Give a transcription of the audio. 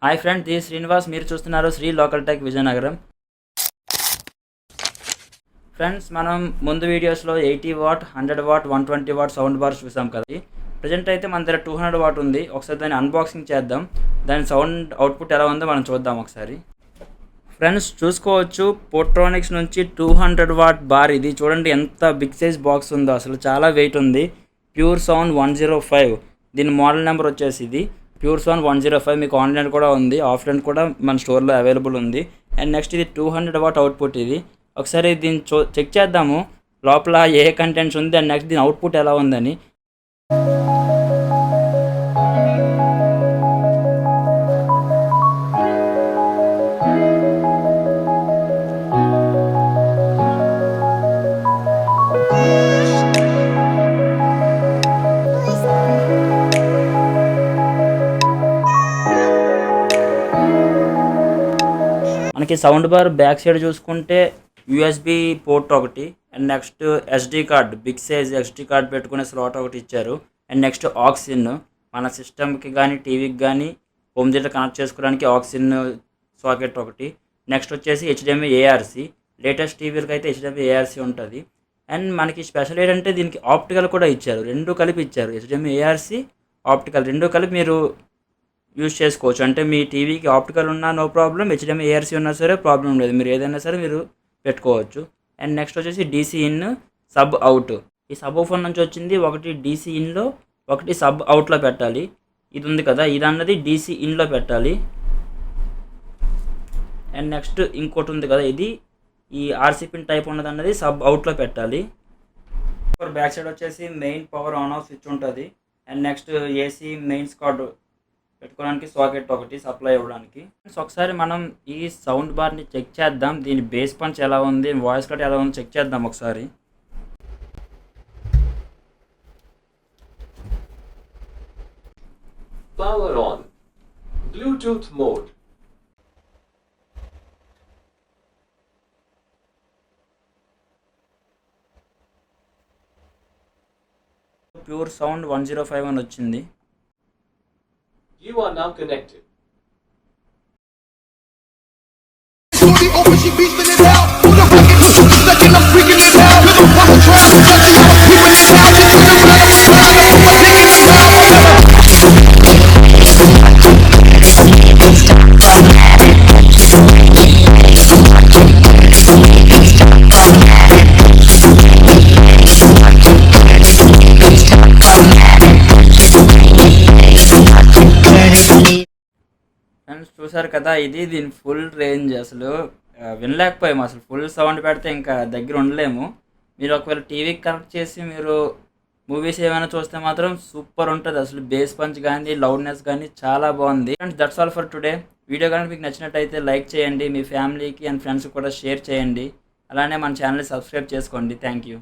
Hi friend, the Srinivas. మీరు చూస్తున్నారు Sri local tech Vizianagaram. Friends, మనం ముందు వీడియోస్లో 80 watt, 100 watt, 120 watt sound bars చూసాం కదా. ప్రజెంట్ అయితే మన దగ్గర 200 వాట్ ఉంది. ఒకసారి దాన్ని అన్బాక్సింగ్ చేద్దాం. దాని సౌండ్ అవుట్పుట్ ఎలా ఉందో మనం చూద్దాం ఒకసారి. ఫ్రెండ్స్ చూసుకోవచ్చు, పోర్ట్రానిక్స్ నుంచి 200 వాట్ బార్. ఇది చూడండి ఎంత బిగ్ సైజ్ బాక్స్ ఉందో, అసలు చాలా వెయిట్ ఉంది. ప్యూర్ సౌండ్ 105, దీని మోడల్ నెంబర్ వచ్చేసి ఇది ప్యూర్ సౌండ్ 105. మీకు ఆన్లైన్ కూడా ఉంది, ఆఫ్లైన్ కూడా మన స్టోర్లో అవైలబుల్ ఉంది. అండ్ నెక్స్ట్ ఇది 200 వాట్ అవుట్పుట్. ఇది ఒకసారి దీన్ని చెక్ చేద్దాము లోపల ఏ కంటెంట్స్ ఉంది, అండ్ నెక్స్ట్ దీని అవుట్పుట్ ఎలా ఉందని. మనకి సౌండ్ బార్ బ్యాక్ సైడ్ చూసుకుంటే యూఎస్బి పోర్ట్ ఒకటి, and next SD card, big size SD card పెట్టుకునే స్లాట్ ఒకటి ఇచ్చారు. అండ్ నెక్స్ట్ ఆక్సిన్, మన సిస్టమ్కి కానీ టీవీకి కానీ హోమ్ థియేటర్ కనెక్ట్ చేసుకోవడానికి ఆక్సిన్ సాకెట్ ఒకటి. నెక్స్ట్ వచ్చేసి హెచ్డిఎంఐ ఏఆర్సి, లేటెస్ట్ టీవీలకి అయితే హెచ్డిఎంఐ ఏఆర్సి ఉంటుంది. అండ్ మనకి స్పెషల్ ఏంటంటే దీనికి ఆప్టికల్ కూడా ఇచ్చారు, రెండు కలిపి ఇచ్చారు. హెచ్డిఎంఐ ఏఆర్సి, ఆప్టికల్ రెండు కలిపి మీరు యూజ్ చేసుకోవచ్చు. అంటే మీ టీవీకి ఆప్టికల్ ఉన్నా నో ప్రాబ్లం, హెచ్డిఎంఐ ఏఆర్సీ ఉన్నా సరే ప్రాబ్లం లేదు, మీరు ఏదైనా సరే మీరు పెట్టుకోవచ్చు. అండ్ నెక్స్ట్ వచ్చేసి డీసీ ఇన్, సబ్ అవుట్. ఈ సబ్ ఫోన్ నుంచి వచ్చింది ఒకటి డీసీ ఇన్లో, ఒకటి సబ్ అవుట్లో పెట్టాలి. ఇది ఉంది కదా, ఇది అన్నది డీసీ ఇన్లో పెట్టాలి. అండ్ నెక్స్ట్ ఇంకోటి ఉంది కదా, ఇది ఈ ఆర్సీ పిన్ టైప్ ఉన్నది అన్నది సబ్ అవుట్లో పెట్టాలి. బ్యాక్ సైడ్ వచ్చేసి main power on off switch ఉంటుంది. And next AC mains card పెట్టుకోవడానికి సాకెట్ ఒకటి సప్లై ఇవ్వడానికి. సో ఒకసారి మనం ఈ సౌండ్ బార్ని చెక్ చేద్దాం, దీని బేస్ పంచ్ ఎలా ఉంది, వాయిస్ కట్ ఎలా ఉంది చెక్ చేద్దాం ఒకసారి. Power on, Bluetooth mode. Pure sound 105 అని వచ్చింది. You are now connected. Friends చూసారు కదా, ఇది దీని ఫుల్ రేంజ్. అసలు వినలేకపోయాము, అసలు ఫుల్ సౌండ్ పెడితే ఇంకా దగ్గర ఉండలేము. మీరు ఒకవేళ టీవీకి కనెక్ట్ చేసి మీరు మూవీస్ ఏమైనా చూస్తే మాత్రం సూపర్ ఉంటుంది. అసలు బేస్ పంచ్ కానీ లౌడ్నెస్ కానీ చాలా బాగుంది. Friends that's all for today. Video కనుక మీకు నచ్చినట్టయితే లైక్ చేయండి, మీ ఫ్యామిలీకి అండ్ ఫ్రెండ్స్కి కూడా షేర్ చేయండి. అలానే మన ఛానల్ని సబ్స్క్రైబ్ చేసుకోండి. Thank you.